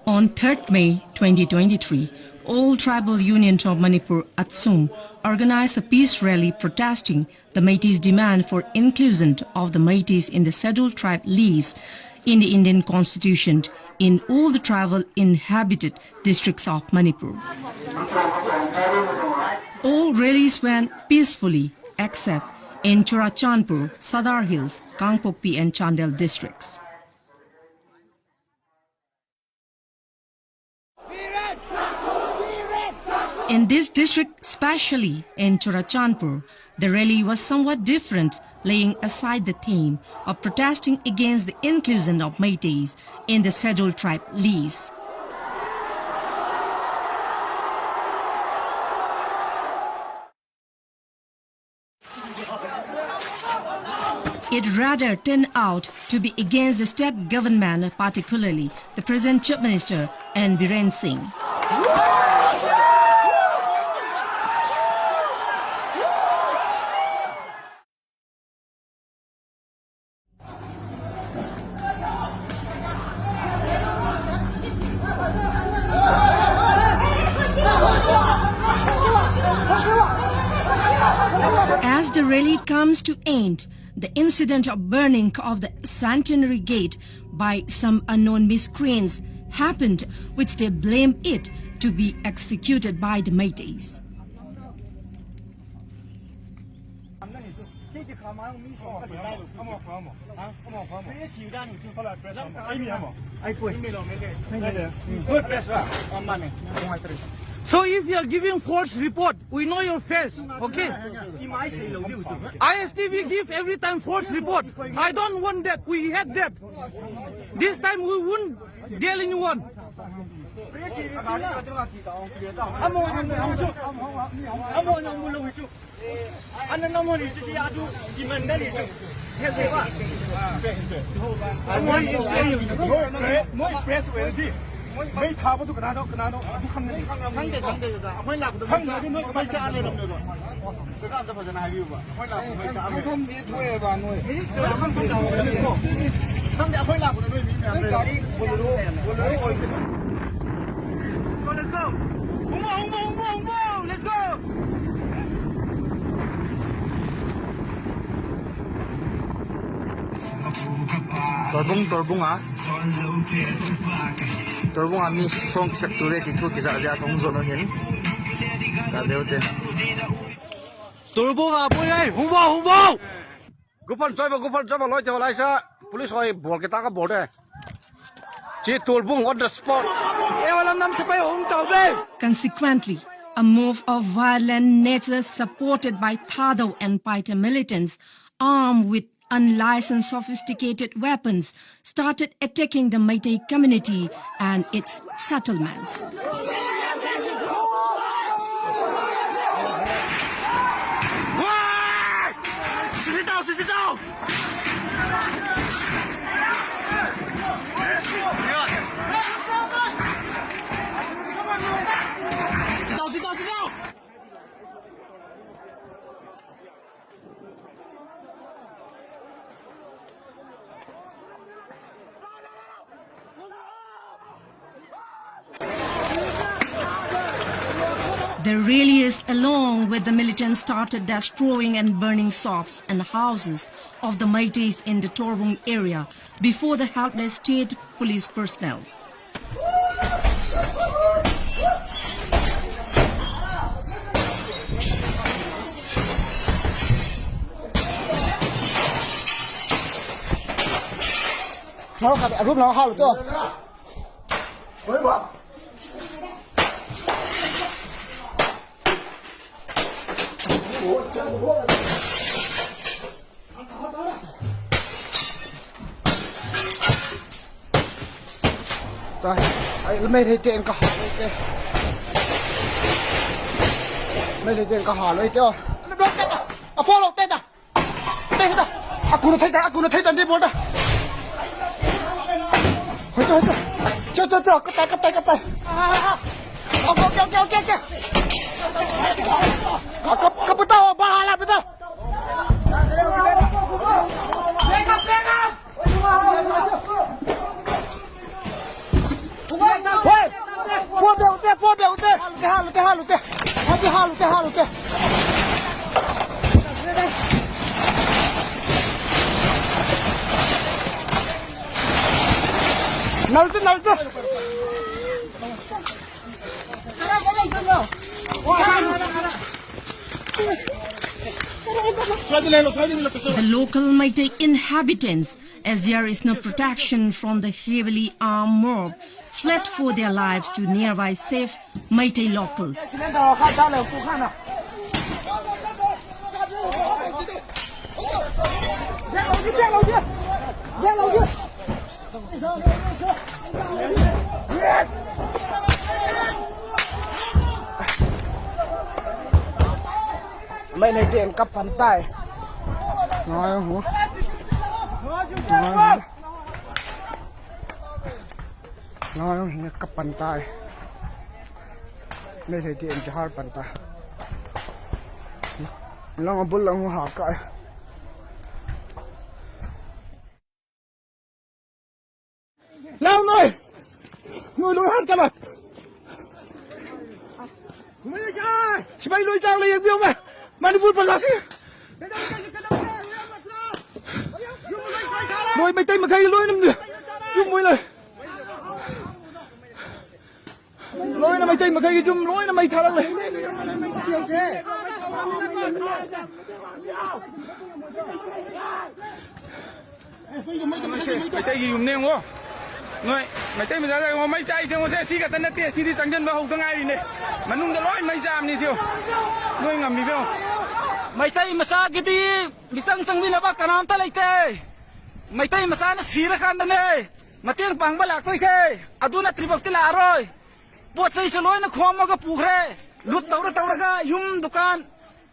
On 3rd May 2023, all tribal unions of Manipur Atsum organized a peace rally protesting the Métis' demand for inclusion of the Métis in the scheduled tribe list in the Indian constitution in all the tribal inhabited districts of Manipur. All rallies went peacefully except in Churachandpur, Sadar Hills, Kangpokpi and Chandel districts. In this district, especially in Churachandpur, the rally was somewhat different, laying aside the theme of protesting against the inclusion of Métis in the scheduled tribe list. It rather turned out to be against the state government, particularly the present Chief Minister N. Biren Singh. As the rally comes to end, the incident of burning of the Centenary Gate by some unknown miscreants happened, which they blame it to be executed by the Métis. So if you are giving false report, we know your face, okay? ISTV give every time false report. I don't want that. We had that. This time we won't deal anyone. Let's go. Torbung ah. Torbung ami song sector ki thu kisa ja thong zo no hin. Ka deute. Torbung ah boy ai hubo. Gupon choi loi ja lai sa police oi bol ke ta ka bol de. Chi torbung on the spot. E walam nam se pai hong tau be. Consequently, a move of violent nature supported by Thado and Paita militants armed with unlicensed sophisticated weapons started attacking the Métis community and its settlements. Sit down. The rallies, along with the militants, started destroying and burning shops and houses of the Métis in the Torbung area before the helpless state police personnel. Mấy thầy tiền cả hỏi đấy, mấy thầy tiền cả hỏi đấy chứ. À follow tên à, tên à, aku nó thấy tên đi bốn đó. Hồi cho, cái tay. Ok. Cấp tao ba là bây giờ. Bang up. 4 bèo tê. Halu tê. Halu tê. Nấu chứ. The local Meitei inhabitants, as there is no protection from the heavily armed mob, fled for their lives to nearby safe Meitei locals. Mấy này tiền cặp bàn tay. Nói hú. Nói cặp bàn tay. Mấy này tiền cho hai bàn tay. Long bút long học cãi. Lao người lùi hết cả rồi. Chị bay lùi sang liền biết không? Manipur bằng gì? Lùi mày tay mà gây lùi nè. Chung mùi lời. Lùi là mày tay mà gây chung lùi là mày thả lăng này. Mày tay gì dùng nêu không? Người, mày tay mày ra đây mày chạy theo xe xí cả tân đất xí đi trắng chân vào hậu thằng ai đi này. Mà nung cái lối mày giảm đi siêu. Người ngầm đi không? Mày tay mà sa cái đi, bị sang sang bên là cả ta lại tê. Mày tay mà sa nó xí ra khăn này. Mà tiếng bằng ba lạc thôi xe. À đu nó tribok tila rồi. Bột xây lối nó khoang mà cái phụ khe. Lút tàu ra cái yum dukan.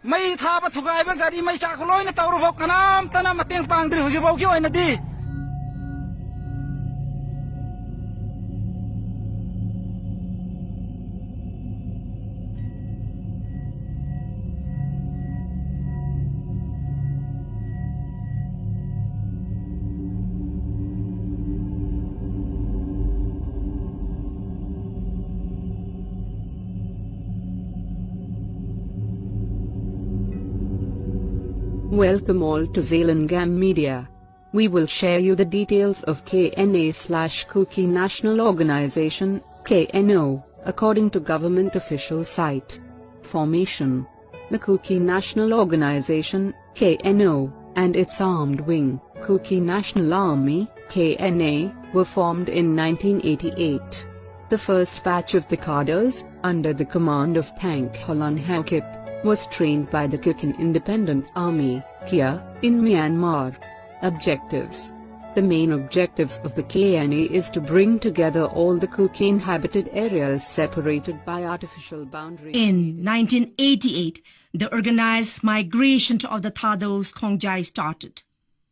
Mày tha bắt thugai ba gari mày chạc lối nó tàu ra kanam tana mà tiếng bằng đi hồi bao kêu anh đi. Welcome all to Zalangam Media. We will share you the details of KNA/Kuki National Organization, KNO, according to government official site. Formation. The Kuki National Organization, KNO, and its armed wing, Kuki National Army, KNA, were formed in 1988. The first batch of the cadres, under the command of Thank Holan Hakip, was trained by the Kukin Independent Army, here, in Myanmar. Objectives. The main objectives of the KNA is to bring together all the Kuki inhabited areas separated by artificial boundaries. In 1988, the organized migration of the Thados Kongjai started.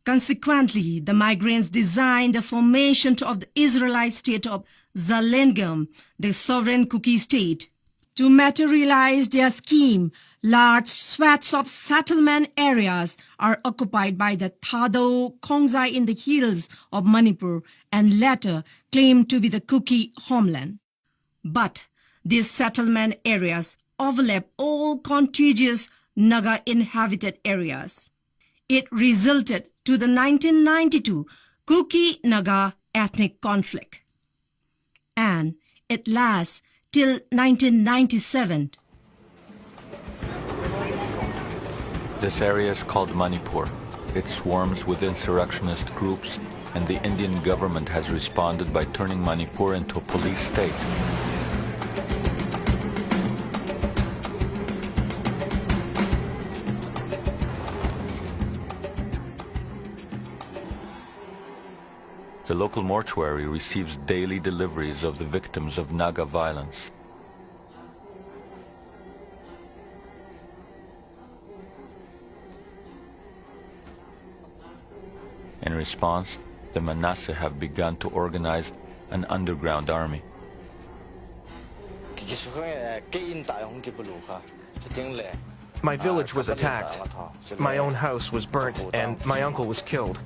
Consequently, the migrants designed the formation of the Israelite state of Zalangam, the sovereign Kuki state. To materialize their scheme, large swaths of settlement areas are occupied by the Thado Kongzai in the hills of Manipur and later claimed to be the Kuki homeland. But these settlement areas overlap all contiguous Naga inhabited areas. It resulted to the 1992 Kuki-Naga ethnic conflict. And it lasts till 1997. This area is called Manipur. It swarms with insurrectionist groups, and the Indian government has responded by turning Manipur into a police state. The local mortuary receives daily deliveries of the victims of Naga violence. In response, the Manasseh have begun to organize an underground army. My village was attacked. My own house was burnt and my uncle was killed.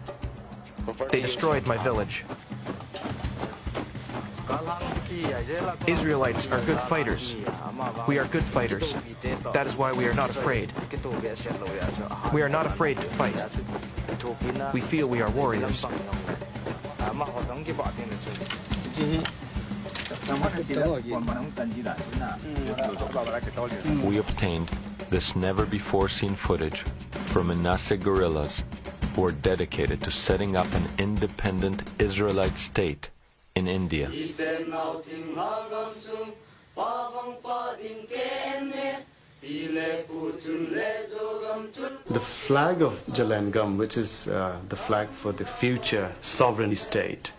They destroyed my village. Israelites are good fighters. We are good fighters. That is why we are not afraid. We are not afraid to fight. We feel we are warriors. We obtained this never-before-seen footage from Manasseh guerrillas who are dedicated to setting up an independent Israelite state in India. The flag of Jalangam, which is the flag for the future sovereign state,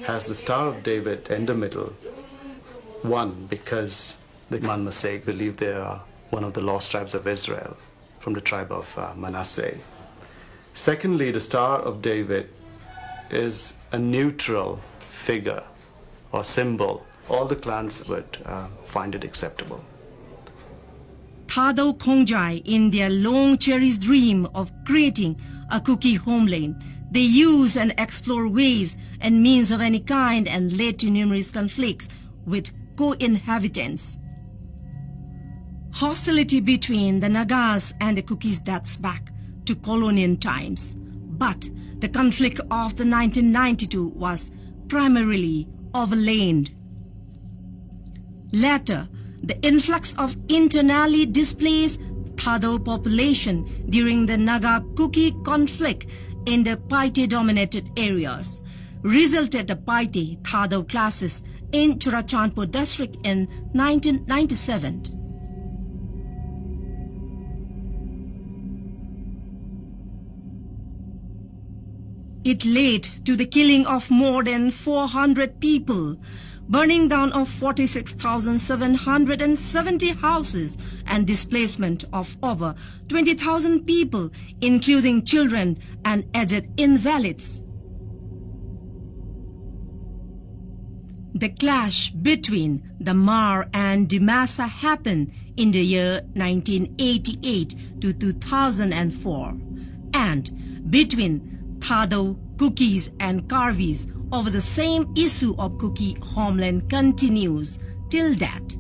has the Star of David in the middle. One, because the Manasseh believe they are one of the lost tribes of Israel from the tribe of Manasseh. Secondly, the Star of David is a neutral figure or symbol. All the clans would find it acceptable. Thado Kongjai, in their long-cherished dream of creating a Kuki homeland, they use and explore ways and means of any kind and led to numerous conflicts with co-inhabitants. Hostility between the Nagas and the Kukis dates back to colonial times, but the conflict of the 1992 was primarily over land. Later, the influx of internally displaced Thado population during the Naga-Kuki conflict in the Paite-dominated areas resulted the Paite-Thado classes in Churachandpur district in 1997. It led to the killing of more than 400 people, burning down of 46,770 houses and displacement of over 20,000 people, including children and aged invalids. The clash between the Mar and Dimasa happened in the year 1988 to 2004, and between Thado, Kukis and Karvis over the same issue of Kuki homeland continues till that.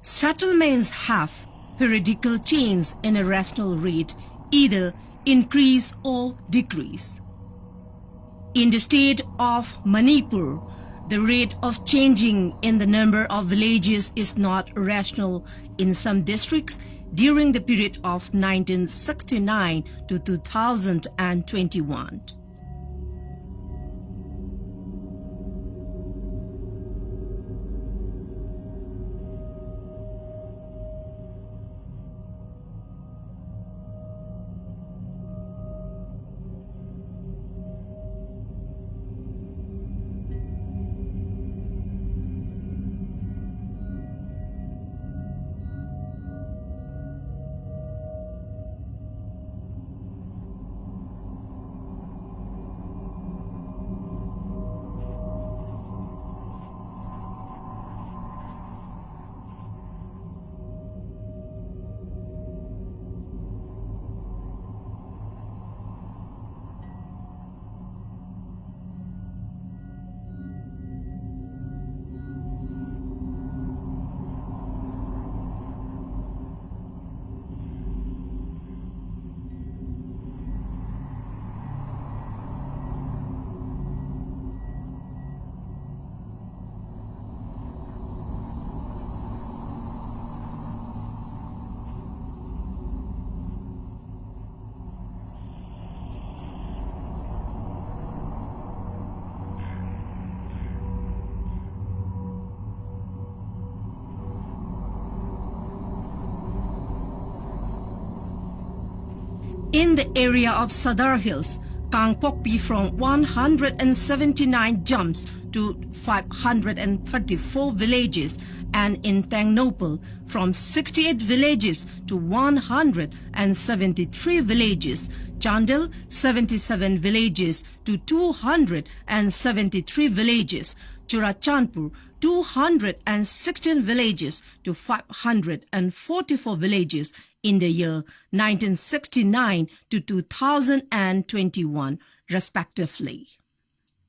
Settlements have periodical change in a rational rate, either increase or decrease. In the state of Manipur, the rate of changing in the number of villages is not rational in some districts during the period of 1969 to 2021. In the area of Sadar Hills, Kangpokpi from 179 jumps to 534 villages, and in Tangnopal from 68 villages to 173 villages, Chandel 77 villages to 273 villages, Churachandpur 216 villages to 544 villages in the year 1969 to 2021, respectively.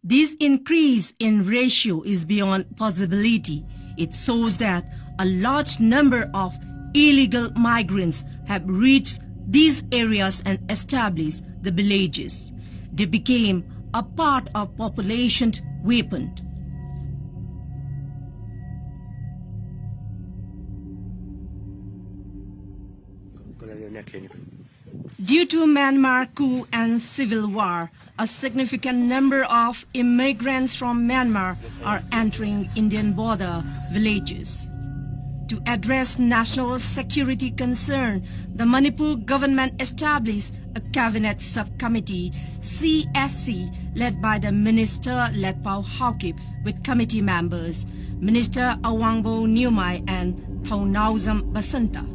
This increase in ratio is beyond possibility. It shows that a large number of illegal migrants have reached these areas and established the villages. They became a part of population weapon. Due to Myanmar coup and civil war, a significant number of immigrants from Myanmar are entering Indian border villages. To address national security concern, the Manipur government established a cabinet subcommittee, CSC, led by the Minister Letpao Haokip with committee members, Minister Awangbo Nyumai and Thaunauzam Basanta.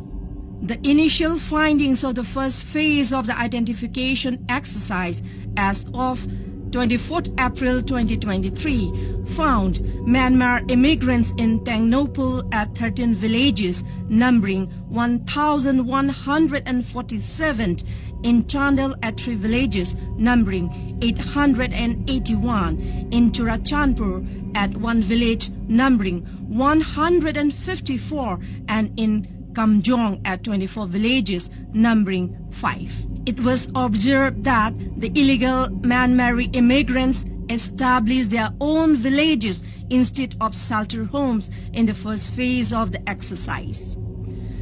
The initial findings of the first phase of the identification exercise as of 24th April 2023 found Myanmar immigrants in Tengnopal at 13 villages numbering 1,147, in Chandel at 3 villages numbering 881, in Churachandpur at 1 village numbering 154, and in Kamjong at 24 villages numbering 5. It was observed that the illegal Myanmar immigrants established their own villages instead of shelter homes in the first phase of the exercise.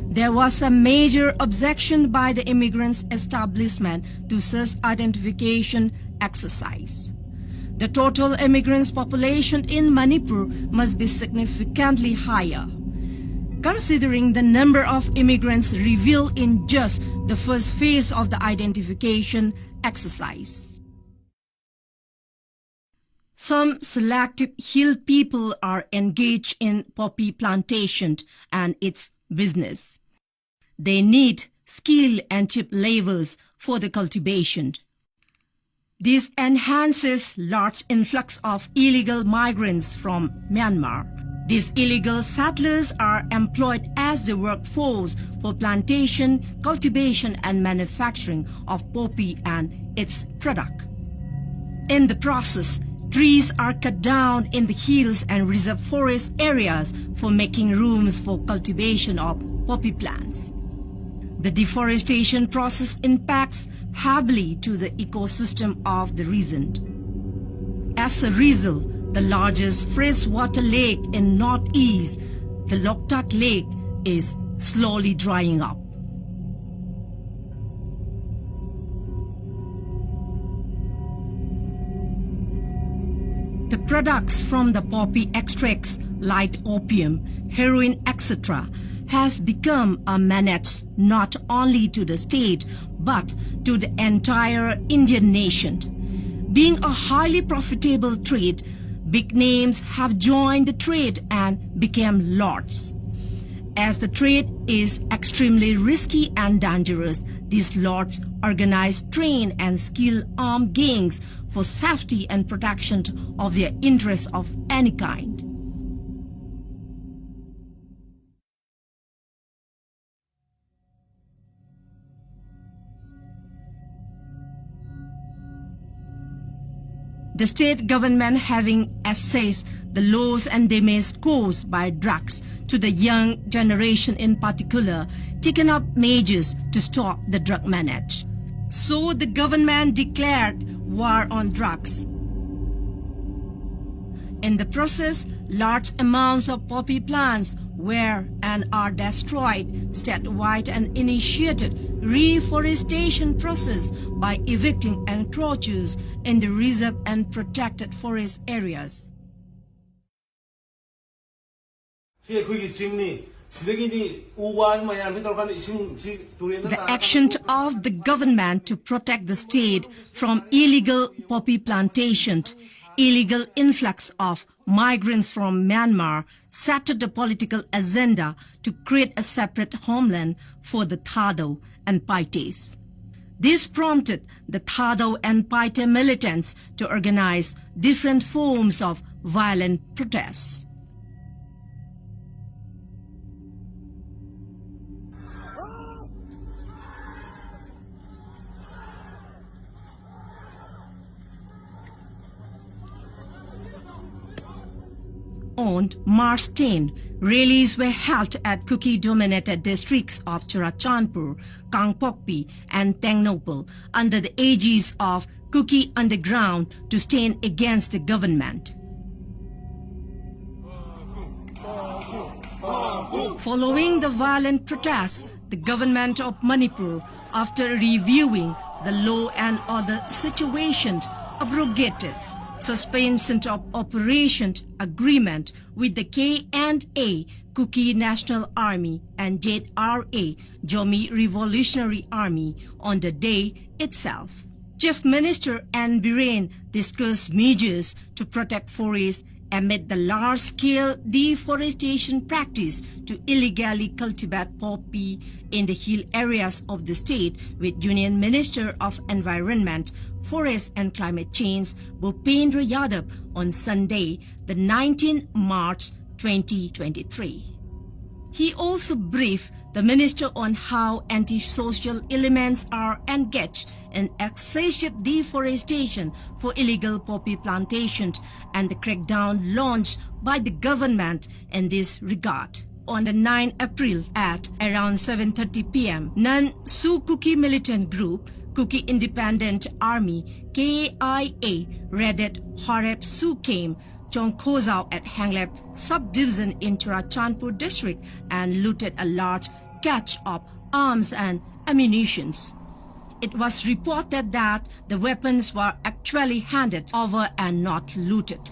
There was a major objection by the immigrants' establishment to such identification exercise. The total immigrants population in Manipur must be significantly higher, considering the number of immigrants revealed in just the first phase of the identification exercise. Some selective hill people are engaged in poppy plantation and its business. They need skilled and cheap laborers for the cultivation. This enhances large influx of illegal migrants from Myanmar. These illegal settlers are employed as the workforce for plantation, cultivation and manufacturing of poppy and its product. In the process, trees are cut down in the hills and reserve forest areas for making rooms for cultivation of poppy plants. The deforestation process impacts heavily to the ecosystem of the region. As a result, the largest freshwater lake in northeast, the Loktak Lake, is slowly drying up. The products from the poppy extracts like opium, heroin, etc. has become a menace not only to the state but to the entire Indian nation. Being a highly profitable trade, big names have joined the trade and became lords. As the trade is extremely risky and dangerous, these lords organize, train and skill armed gangs for safety and protection of their interests of any kind. The state government, having assessed the loss and damage caused by drugs to the young generation in particular, taken up measures to stop the drug menace. So the government declared war on drugs. In the process, large amounts of poppy plants were and are destroyed statewide and initiated reforestation process by evicting encroachers in the reserve and protected forest areas. The action of the government to protect the state from illegal poppy plantation, illegal influx of migrants from Myanmar, set the political agenda to create a separate homeland for the Thado and Paites. This prompted the Thado and Paite militants to organize different forms of violent protests. On March 10, rallies were held at Kuki-dominated districts of Churachandpur, Kangpokpi and Tengnopal under the aegis of Kuki Underground to stand against the government. Following the violent protests, the government of Manipur, after reviewing the law and order situation, abrogated suspension of operation agreement with the KNA, Kuki National Army, and JRA, Jomi Revolutionary Army, on the day itself. Chief Minister N. Biren discussed measures to protect forests amid the large-scale deforestation practice to illegally cultivate poppy in the hill areas of the state with Union Minister of Environment, Forest and Climate Change Bhupendra Yadav on Sunday, the 19th March 2023. He also briefed the minister on how anti-social elements are engaged in excessive deforestation for illegal poppy plantations and the crackdown launched by the government in this regard. On the 9th April at around 7:30 p.m., non-Sioux Kuki militant group Kuki Independent Army KIA raided Horeb Sioux Camp Chongkhozao at Hanglep subdivision in Churachandpur district and looted a large cache of arms and ammunitions. It was reported that the weapons were actually handed over and not looted.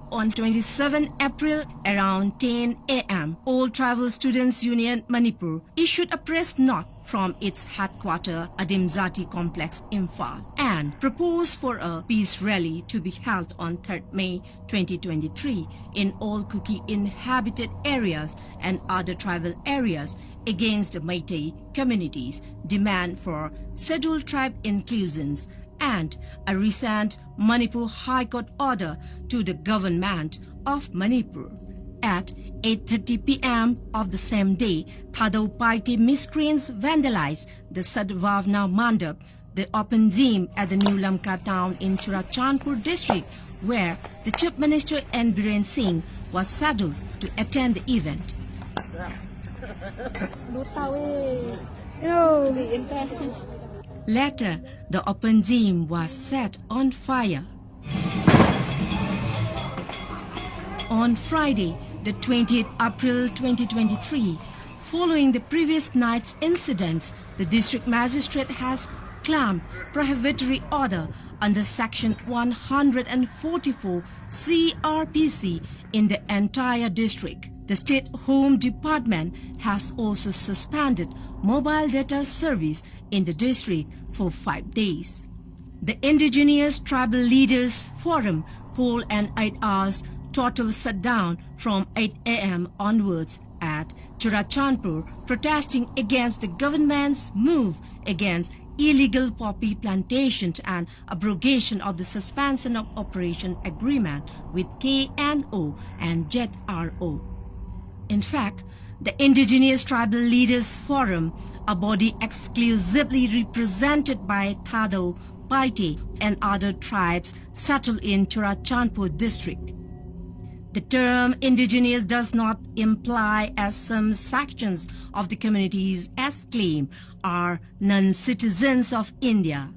On 27 April around 10 a.m., All Tribal Students Union Manipur issued a press note from its headquarters Adimzati Complex, Imphal, and proposed for a peace rally to be held on 3rd May 2023 in all Kuki inhabited areas and other tribal areas against the Meitei communities' demand for scheduled tribe inclusions and a recent Manipur High Court order to the government of Manipur. At 8:30 p.m. of the same day, Thadau Party miscreants vandalized the Sadvavna Mandap, the open gym at the New Lamka town in Churachandpur district, where the Chief Minister N. Biren Singh was scheduled to attend the event. Later, the open gym was set on fire. On Friday, the 20th April 2023, following the previous night's incidents, the district magistrate has claimed prohibitory order under Section 144 CRPC in the entire district. The State Home Department has also suspended mobile data service in the district for 5 days. The Indigenous Tribal Leaders Forum called an 8-hour total shutdown from 8 a.m. onwards at Churachandpur, protesting against the government's move against illegal poppy plantation and abrogation of the suspension of operation agreement with KNO and JRO. In fact, the Indigenous Tribal Leaders Forum, a body exclusively represented by Thadau, Paite and other tribes settled in Churachandpur district. The term indigenous does not imply, as some sections of the communities as claim, are non-citizens of India.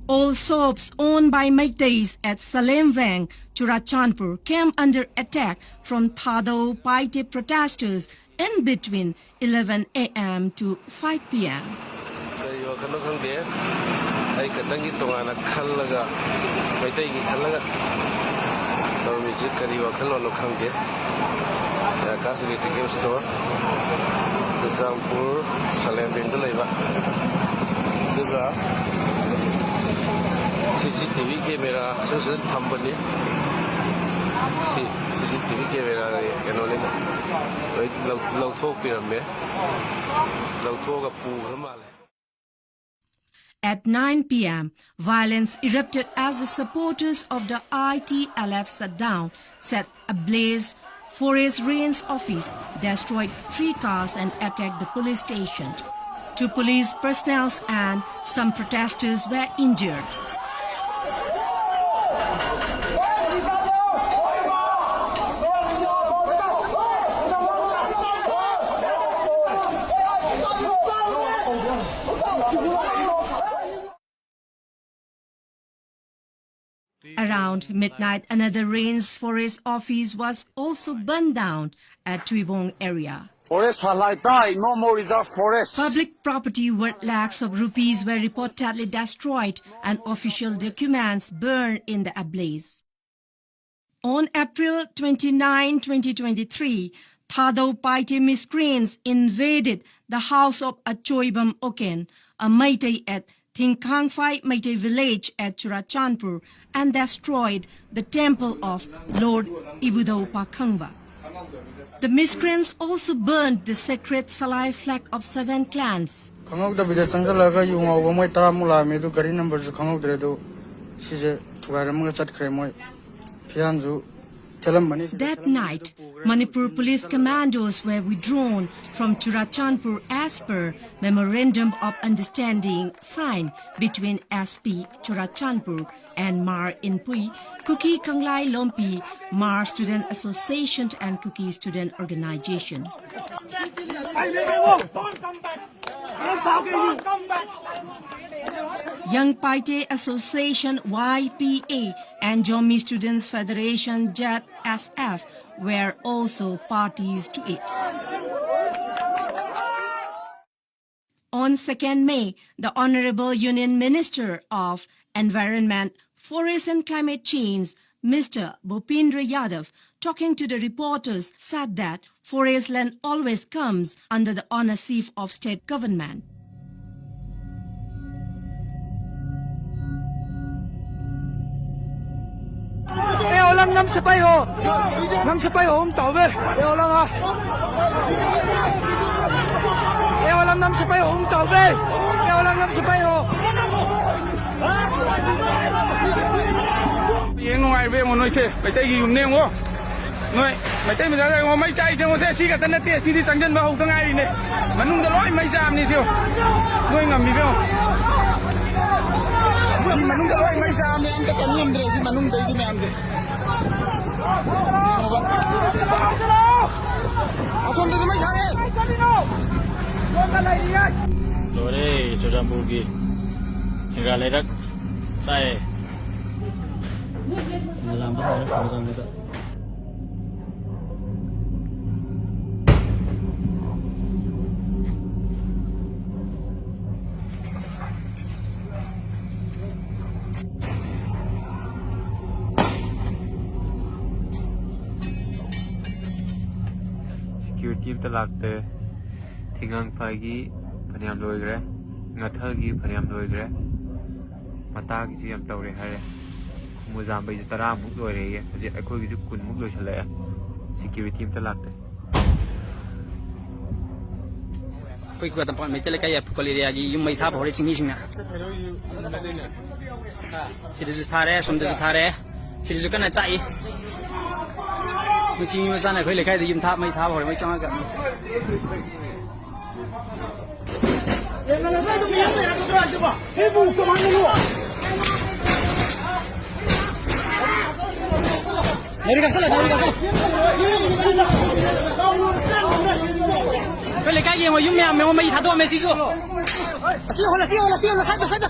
All shops owned by Meiteis at Salemvang, Churachandpur came under attack from Thadau Paite protesters in between 11 a.m. to 5 p.m. CCTV camera susun company CCTV camera enole lau thok pirame lau thoka pu male. At 9 p.m., violence erupted as the supporters of the ITLF shutdown set ablaze Forest Range office, destroyed 3 cars and attacked the police station. 2 police personnel and some protesters were injured. around midnight, another Rains Forest office was also burned down at Tuibong area. Forest halai die, no more reserve forest. Public property worth lakhs of rupees were reportedly destroyed and official documents burned in the ablaze. On April 29, 2023, Thado Paite miscreants invaded the house of Achoibam Oken, a Meitei at Thingkhangphai Meitei village at Churachandpur, and destroyed the temple of Lord Ibudau Pakhangba. The miscreants also burned the sacred Salai flag of 7 clans. That night, Manipur police commandos were withdrawn from Churachandpur as per Memorandum of Understanding signed between SP Churachandpur and Mar Inpui, Kuki Kanglai Lompi, Mar Student Association and Kuki Student Organization. Young Paite Association YPA and Jomi Students Federation JET SF were also parties to it. On 2nd May, the Honorable Union Minister of Environment, Forest and Climate Change, Mr. Bhupendra Yadav, talking to the reporters, said that forest land always comes under the ownership of state government. Nam sapay ho, tao be. Lang ha. Nam sapay ho, tao be. Nam sapay ho. Yeng ngai be mo noi se, pai tai gi yum ne ngo. Noi, mai tai mi da ngo mai chai jeng se si ka tan te si di changjan ba ho ta ngai ne. Manung da loi mai jam ni siu. Noi ngam mi be ho. Si manung da loi mai jam ni am ta kan yam dre si manung dai gi me am de. Lore Churachandpur hingga lerak saya lambat hari panjang itu. Security talakte Thingkhangphai gi phaniam loi gre ngathal gi phaniam loi gre mata gi ji am tawre hare muzam bai 10 muk loi re ye je akhoi gi 10 muk loi chale security talakte Koi ko tampak mai tele kaya pukul area gi yum mai tha bhore chingmi singna sidu thare somdu thare sidu kana chai chingmi ma sana khoi le kai de yum tha mai tha bhore mai changa ga Dari kasar. Pele kaya mo yung may thado may siso. Siyo, sada.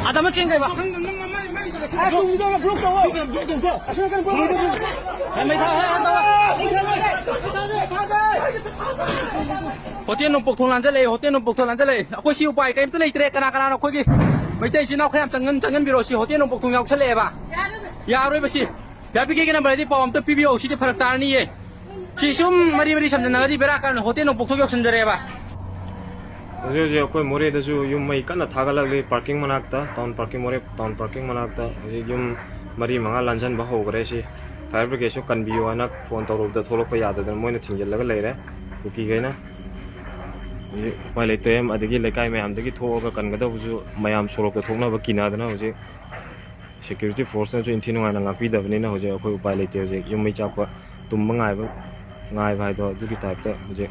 Ada mo chingay ba? May Hotel nung pagtong lanjale, ako siyo pa kayo talay tre kana ako gi. May tayo sinaw kaya tangan biro si hotel nung pagtong yaw chale ba. Yaro ba si? Gabi kaya na baladi pa amto PBO si di paraktar ni eh. Si sum mari samdan nagadi bera kan hotel nung pagtong yaw sanjare ba. Jadi aku more itu yung may kana thagalag le parking manakta, town parking manakta, yung mari mga lanjan ba ho gre si. Fire brigade kan biyo anak phone tawrub da tholok pa yada dan moina thingjal laga leire. Kuki gaina. Mai leite em adigi lekai me amdagi thoga kan gada buju mayam sorok da thokna ba kina dana hoje security force na jo intinu ngana ngapi da bani na hoje akoi upai leite hoje yung mai chapa tum ngai ba do dugi type ta hoje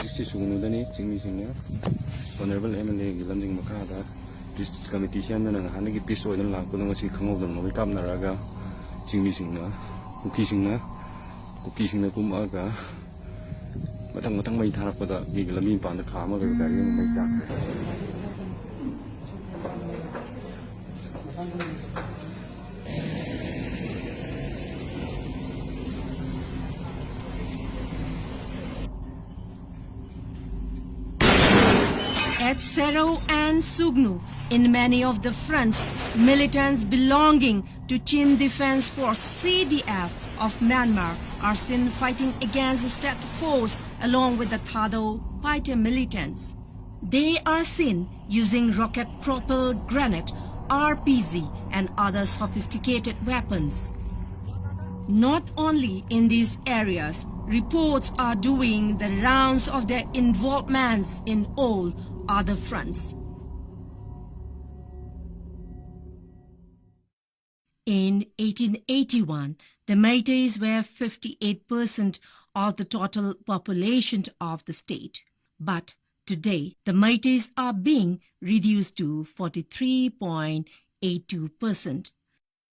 Sisi sungunudani chingmi singya honorable MLA gilamjing makada district committee sian na hanagi peace oil la ko ngasi khangodon no kam naraga chingmi singna kuki singna kumaga ꯃꯊꯪ ꯃꯩ ꯊꯥꯔꯛꯄꯗ ꯃꯤꯒꯤ ꯂꯝꯕꯤ ꯃꯄꯥꯟꯗ ꯈꯥꯝꯃꯒ ꯒꯥꯔꯤ ꯑꯃ ꯃꯩ ꯆꯥꯛꯈ꯭ꯔꯦ At Sero and Sugnu, in many of the fronts, militants belonging to Chin Defense Force CDF of Myanmar are seen fighting against the state force along with the Thado Paite militants. They are seen using rocket-propelled grenade, RPG and other sophisticated weapons. Not only in these areas, reports are doing the rounds of their involvements in all other fronts. In 1881, the Meiteis were 58% of the total population of the state. But today, the Meiteis are being reduced to 43.82%.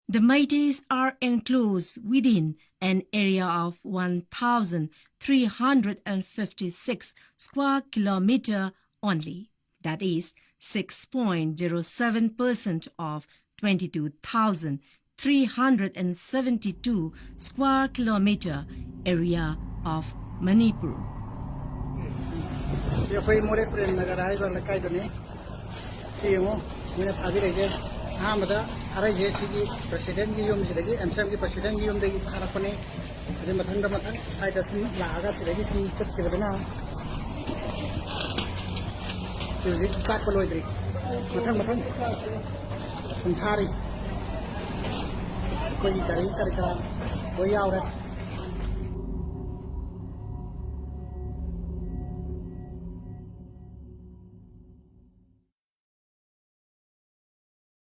The Meiteis are enclosed within an area of 1,356 square kilometer only. That is 6.07% of 22,372 square kilometer area of Manipur. President gi yum sidagi MSM gi president gi yum dagi kharakone ade mathang side da sin laaga sidagi sin chak chigdana sigi chak ko loidri mathang thari koi dari kar koi yaw ra